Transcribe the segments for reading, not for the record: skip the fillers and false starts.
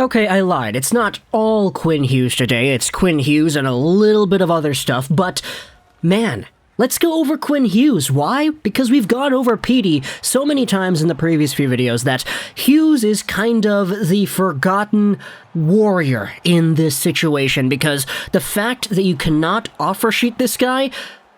Okay, I lied. It's not all Quinn Hughes today. It's Quinn Hughes and a little bit of other stuff, but man, let's go over Quinn Hughes. Why? Because we've gone over Petey so many times in the previous few videos that Hughes is kind of the forgotten warrior in this situation, because the fact that you cannot offer sheet this guy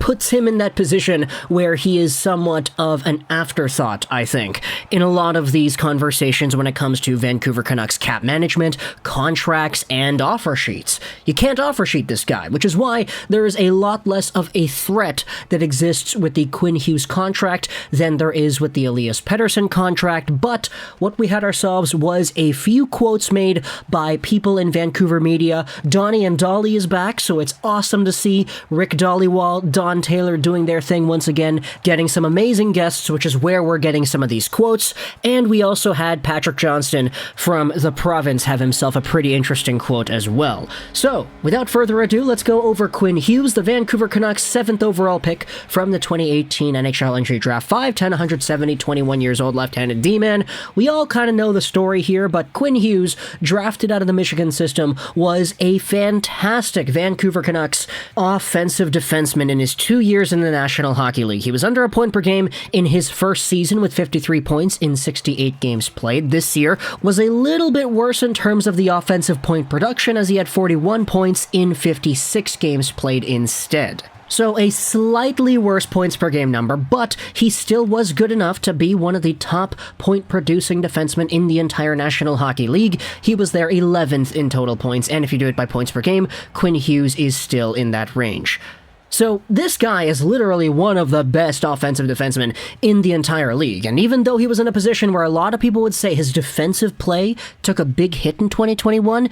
puts him in that position where he is somewhat of an afterthought, I think, in a lot of these conversations when it comes to Vancouver Canucks cap management, contracts, and offer sheets. You can't offer sheet this guy, which is why there is a lot less of a threat that exists with the Quinn Hughes contract than there is with the Elias Pettersson contract, but what we had ourselves was a few quotes made by people in Vancouver media. Donnie and Dolly is back, so it's awesome to see Rick Dollywall, Don Taylor doing their thing once again, getting some amazing guests, which is where we're getting some of these quotes. And we also had Patrick Johnston from the province have himself a pretty interesting quote as well. So, without further ado, let's go over Quinn Hughes, the Vancouver Canucks 7th overall pick from the 2018 NHL entry draft. 5'10", 170, 21 years old, left-handed D-man. We all kind of know the story here, but Quinn Hughes, drafted out of the Michigan system, was a fantastic Vancouver Canucks offensive defenseman in his 2 years in the National Hockey League. He was under a point per game in his first season with 53 points in 68 games played. This year was a little bit worse in terms of the offensive point production, as he had 41 points in 56 games played instead. So a slightly worse points per game number, but he still was good enough to be one of the top point-producing defensemen in the entire National Hockey League. He was there 11th in total points, and if you do it by points per game, Quinn Hughes is still in that range. So this guy is literally one of the best offensive defensemen in the entire league, and even though he was in a position where a lot of people would say his defensive play took a big hit in 2021,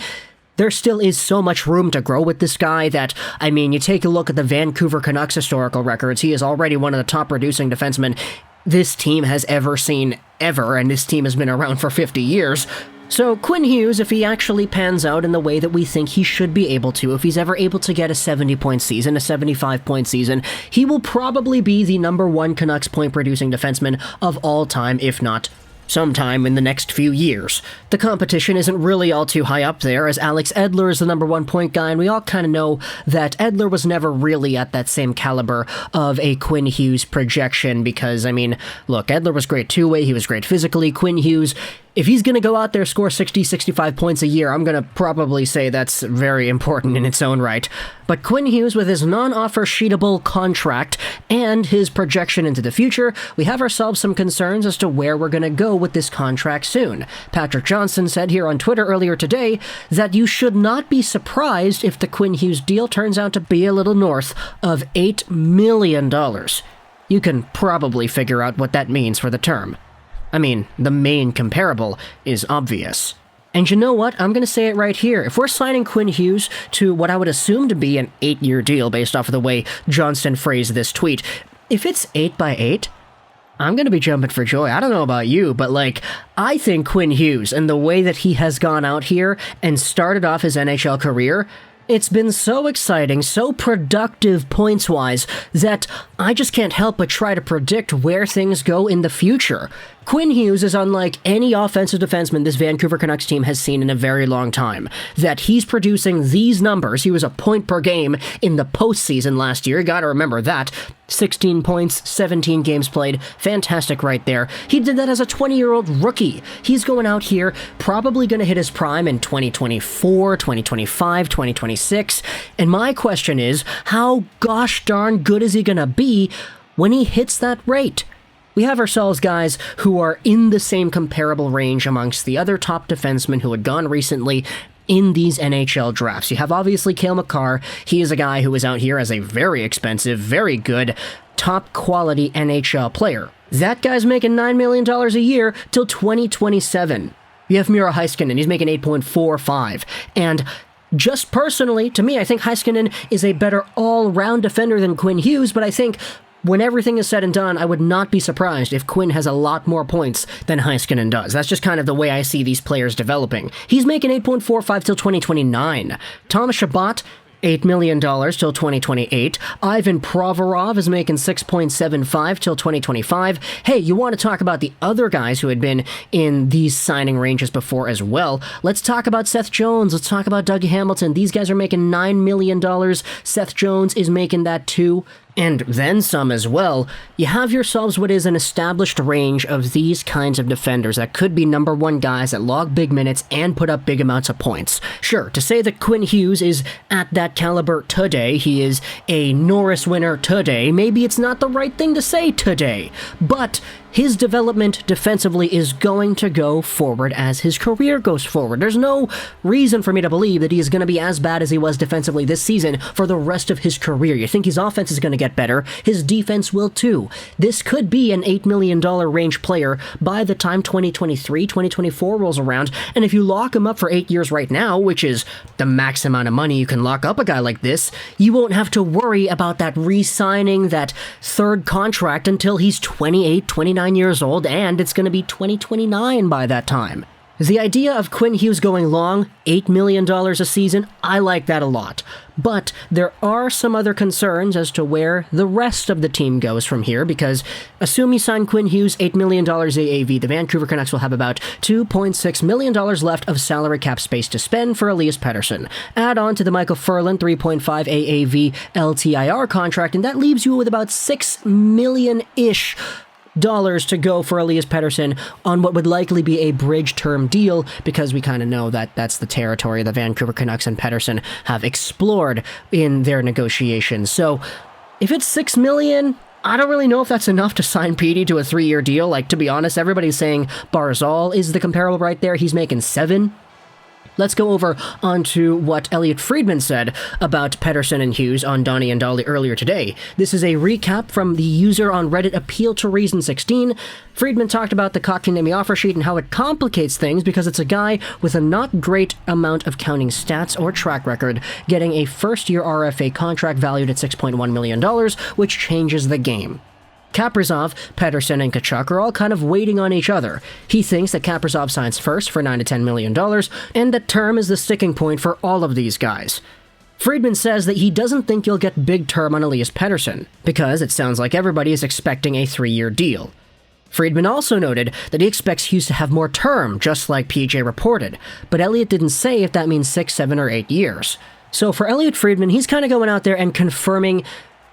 there still is so much room to grow with this guy that, I mean, you take a look at the Vancouver Canucks historical records, he is already one of the top producing defensemen this team has ever seen ever, and this team has been around for 50 years. So Quinn Hughes, if he actually pans out in the way that we think he should be able to, if he's ever able to get a 70-point season, a 75-point season, he will probably be the #1 Canucks point-producing defenseman of all time, if not sometime in the next few years. The competition isn't really all too high up there, as Alex Edler is the #1 point guy, and we all kind of know that Edler was never really at that same caliber of a Quinn Hughes projection, because, I mean, look, Edler was great two-way, he was great physically. Quinn Hughes, if he's going to go out there, score 60, 65 points a year, I'm going to probably say that's very important in its own right. But Quinn Hughes, with his non-offer sheetable contract and his projection into the future, we have ourselves some concerns as to where we're going to go with this contract soon. Patrick Johnston said here on Twitter earlier today that you should not be surprised if the Quinn Hughes deal turns out to be a little north of $8 million. You can probably figure out what that means for the term. I mean, the main comparable is obvious. And you know what? I'm going to say it right here. If we're signing Quinn Hughes to what I would assume to be an 8-year deal based off of the way Johnston phrased this tweet, if it's 8 by 8, I'm going to be jumping for joy. I don't know about you, but I think Quinn Hughes and the way that he has gone out here and started off his NHL career, it's been so exciting, so productive points-wise, that I just can't help but try to predict where things go in the future. Quinn Hughes is unlike any offensive defenseman this Vancouver Canucks team has seen in a very long time. That he's producing these numbers, he was a point per game in the postseason last year, you gotta remember that. 16 points, 17 games played, fantastic right there. He did that as a 20-year-old rookie. He's going out here, probably gonna hit his prime in 2024, 2025, 2026, and my question is, how gosh darn good is he gonna be when he hits that rate? We have ourselves guys who are in the same comparable range amongst the other top defensemen who had gone recently in these NHL drafts. You have obviously Cale Makar. He is a guy who is out here as a very expensive, very good, top quality NHL player. That guy's making $9 million a year till 2027. You have Miro Heiskanen, he's making 8.45. And just personally, to me, I think Heiskanen is a better all-round defender than Quinn Hughes, but I think when everything is said and done, I would not be surprised if Quinn has a lot more points than Heiskanen does. That's just kind of the way I see these players developing. He's making 8.45 till 2029. Thomas Chabot $8 million till 2028. Ivan Provorov is making $6.75 till 2025. Hey, you want to talk about the other guys who had been in these signing ranges before as well? Let's talk about Seth Jones. Let's talk about Dougie Hamilton. These guys are making $9 million. Seth Jones is making that too. And then some as well. You have yourselves what is an established range of these kinds of defenders that could be number one guys that log big minutes and put up big amounts of points. Sure, to say that Quinn Hughes is at that caliber today, he is a Norris winner today, maybe it's not the right thing to say today, but his development defensively is going to go forward as his career goes forward. There's no reason for me to believe that he is going to be as bad as he was defensively this season for the rest of his career. You think his offense is going to get better, his defense will too. This could be an $8 million range player by the time 2023, 2024 rolls around, and if you lock him up for 8 years right now, which is the max amount of money you can lock up a guy like this, you won't have to worry about that re-signing that third contract until he's 28, 29 years old, and it's going to be 2029 by that time. The idea of Quinn Hughes going long, $8 million a season, I like that a lot. But there are some other concerns as to where the rest of the team goes from here, because assume you sign Quinn Hughes, $8 million AAV, the Vancouver Canucks will have about $2.6 million left of salary cap space to spend for Elias Pettersson. Add on to the Michael Furlan $3.5 AAV LTIR contract, and that leaves you with about $6 million-ish to go for Elias Pettersson on what would likely be a bridge term deal, because we kind of know that that's the territory the Vancouver Canucks and Pettersson have explored in their negotiations. So if it's $6 million, I don't really know if that's enough to sign Petey to a 3-year deal. Like, to be honest, everybody's saying Barzal is the comparable right there. He's making $7. Let's go over onto what Elliot Friedman said about Pettersson and Hughes on Donnie and Dolly earlier today. This is a recap from the user on Reddit Appeal to Reason 16. Friedman talked about the Kotkaniemi offer sheet and how it complicates things because it's a guy with a not great amount of counting stats or track record getting a first-year RFA contract valued at $6.1 million, which changes the game. Kaprizov, Pettersson, and Tkachuk are all kind of waiting on each other. He thinks that Kaprizov signs first for $9 to $10 million, and that term is the sticking point for all of these guys. Friedman says that he doesn't think you'll get big term on Elias Pettersson, because it sounds like everybody is expecting a 3-year deal. Friedman also noted that he expects Hughes to have more term, just like PJ reported, but Elliott didn't say if that means 6, 7, or 8 years. So for Elliot Friedman, he's kind of going out there and confirming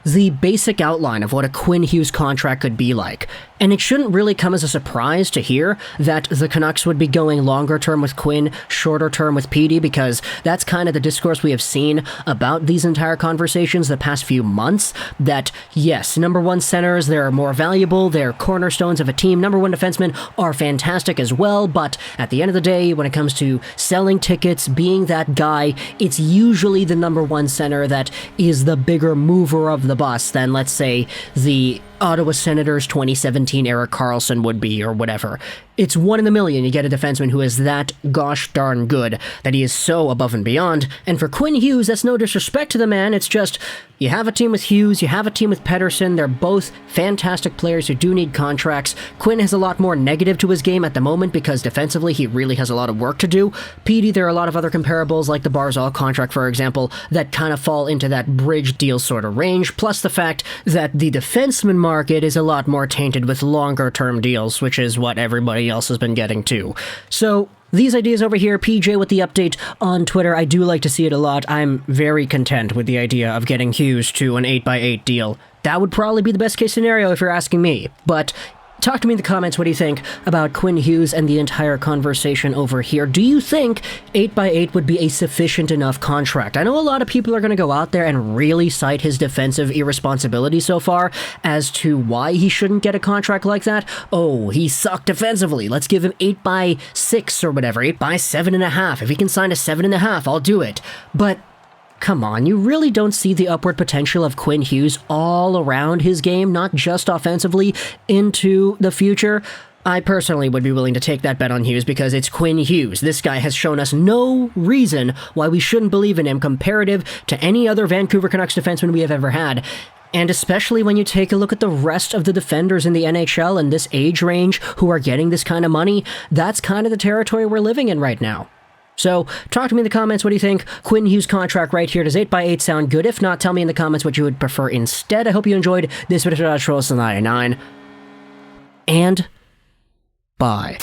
the basic outline of what a Quinn Hughes contract could be like. And it shouldn't really come as a surprise to hear that the Canucks would be going longer term with Quinn, shorter term with Petey, because that's kind of the discourse we have seen about these entire conversations the past few months, that yes, number one centers, they're more valuable, they're cornerstones of a team, number one defensemen are fantastic as well, but at the end of the day, when it comes to selling tickets, being that guy, it's usually the number one center that is the bigger mover of the bus than, let's say, the Ottawa Senators 2017 Erik Karlsson would be, or whatever. It's 1 in a million you get a defenseman who is that gosh darn good, that he is so above and beyond. And for Quinn Hughes, that's no disrespect to the man, it's just, you have a team with Hughes, you have a team with Pettersson, they're both fantastic players who do need contracts. Quinn has a lot more negative to his game at the moment because defensively he really has a lot of work to do. Petey, there are a lot of other comparables like the Barzal contract, for example, that kind of fall into that bridge deal sort of range, plus the fact that the defenseman market is a lot more tainted with longer term deals, which is what everybody else has been getting too. So these ideas over here, PJ with the update on Twitter, I do like to see it a lot. I'm very content with the idea of getting Hughes to an 8x8 deal. That would probably be the best case scenario if you're asking me, but talk to me in the comments. What do you think about Quinn Hughes and the entire conversation over here? Do you think 8x8 would be a sufficient enough contract? I know a lot of people are going to go out there and really cite his defensive irresponsibility so far as to why he shouldn't get a contract like that. Oh, he sucked defensively. Let's give him 8x6 or whatever, 8x7.5. If he can sign a 7.5, I'll do it. But come on, you really don't see the upward potential of Quinn Hughes all around his game, not just offensively, into the future? I personally would be willing to take that bet on Hughes because it's Quinn Hughes. This guy has shown us no reason why we shouldn't believe in him comparative to any other Vancouver Canucks defenseman we have ever had. And especially when you take a look at the rest of the defenders in the NHL in this age range who are getting this kind of money, that's kind of the territory we're living in right now. So, talk to me in the comments, what do you think? Quinn Hughes' contract right here, does 8x8 sound good? If not, tell me in the comments what you would prefer instead. I hope you enjoyed this video of Trolls 99, and bye.